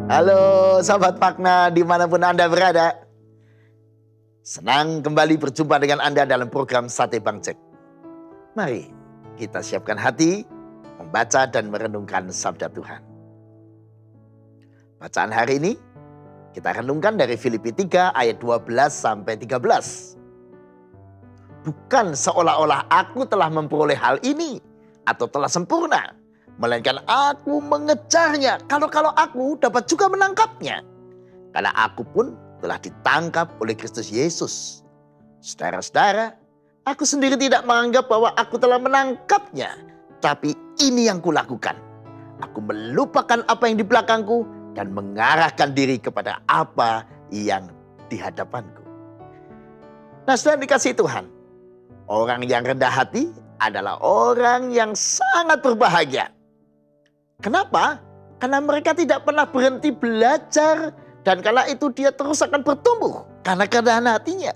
Halo sahabat makna dimanapun Anda berada. Senang kembali berjumpa dengan Anda dalam program Sate Bang Jack. Mari kita siapkan hati membaca dan merenungkan sabda Tuhan. Bacaan hari ini kita renungkan dari Filipi 3 ayat 12 sampai 13. Bukan seolah-olah aku telah memperoleh hal ini atau telah sempurna, melainkan aku mengejarnya kalau aku dapat juga menangkapnya. Karena aku pun telah ditangkap oleh Kristus Yesus. Saudara-saudara, aku sendiri tidak menganggap bahwa aku telah menangkapnya. Tapi ini yang kulakukan. Aku melupakan apa yang di belakangku dan mengarahkan diri kepada apa yang di hadapanku. Nah, saudara dikasih Tuhan, orang yang rendah hati adalah orang yang sangat berbahagia. Kenapa? Karena mereka tidak pernah berhenti belajar dan karena itu dia terus akan bertumbuh karena kerendahan hatinya.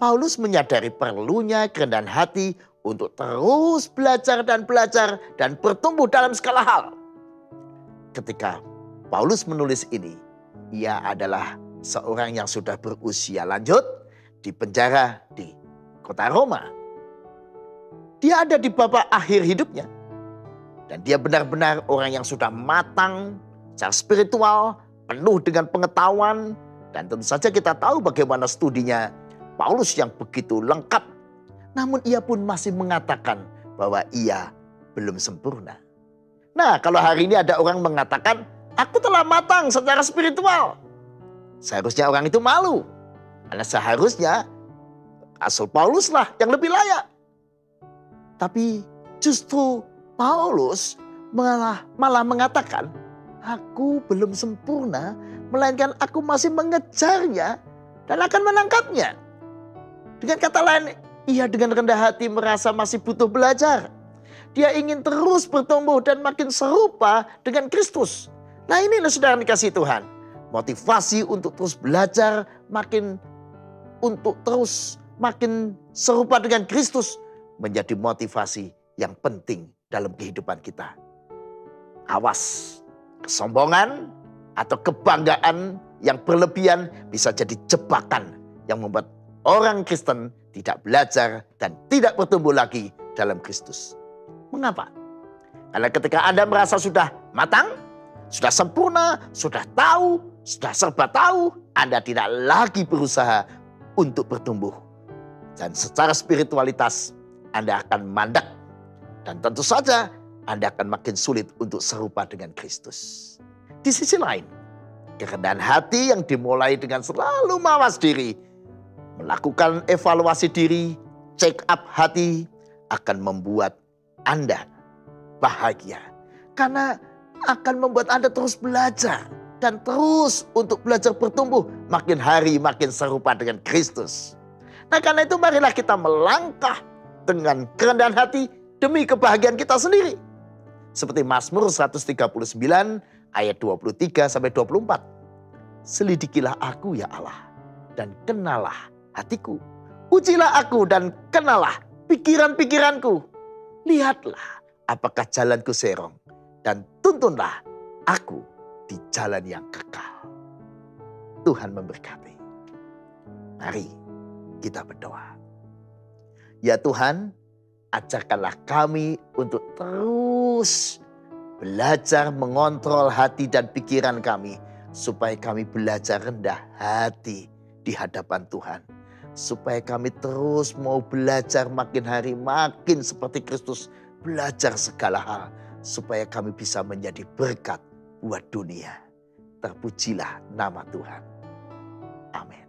Paulus menyadari perlunya kerendahan hati untuk terus belajar dan bertumbuh dalam segala hal. Ketika Paulus menulis ini, ia adalah seorang yang sudah berusia lanjut di penjara di kota Roma. Dia ada di babak akhir hidupnya. Dan dia benar-benar orang yang sudah matang secara spiritual, penuh dengan pengetahuan. Dan tentu saja kita tahu bagaimana studinya Paulus yang begitu lengkap. Namun ia pun masih mengatakan bahwa ia belum sempurna. Nah, kalau hari ini ada orang mengatakan, aku telah matang secara spiritual. Seharusnya orang itu malu. Karena seharusnya Rasul Paulus lah yang lebih layak. Tapi justru Paulus malah mengatakan, aku belum sempurna, melainkan aku masih mengejarnya dan akan menangkapnya. Dengan kata lain, ia dengan rendah hati merasa masih butuh belajar. Dia ingin terus bertumbuh dan makin serupa dengan Kristus. Nah, inilah saudara dikasih Tuhan. Motivasi untuk terus belajar, makin serupa dengan Kristus menjadi motivasi yang penting dalam kehidupan kita. Awas, kesombongan atau kebanggaan yang berlebihan bisa jadi jebakan yang membuat orang Kristen tidak belajar dan tidak bertumbuh lagi dalam Kristus. Mengapa? Karena ketika Anda merasa sudah matang, sudah sempurna, sudah tahu, sudah serba tahu, Anda tidak lagi berusaha untuk bertumbuh. Dan secara spiritualitas Anda akan mandek. Dan tentu saja Anda akan makin sulit untuk serupa dengan Kristus. Di sisi lain, kerendahan hati yang dimulai dengan selalu mawas diri, melakukan evaluasi diri, check up hati, akan membuat Anda bahagia. Karena akan membuat Anda terus belajar dan terus untuk belajar bertumbuh, makin hari makin serupa dengan Kristus. Nah, karena itu marilah kita melangkah dengan kerendahan hati demi kebahagiaan kita sendiri. Seperti Mazmur 139 ayat 23 sampai 24. Selidikilah aku ya Allah dan kenalah hatiku. Ujilah aku dan kenalah pikiran-pikiranku. Lihatlah apakah jalanku serong dan tuntunlah aku di jalan yang kekal. Tuhan memberkati. Mari kita berdoa. Ya Tuhan, ajarkanlah kami untuk terus belajar mengontrol hati dan pikiran kami. Supaya kami belajar rendah hati di hadapan Tuhan. Supaya kami terus mau belajar makin hari makin seperti Kristus. Belajar segala hal. Supaya kami bisa menjadi berkat buat dunia. Terpujilah nama Tuhan. Amin.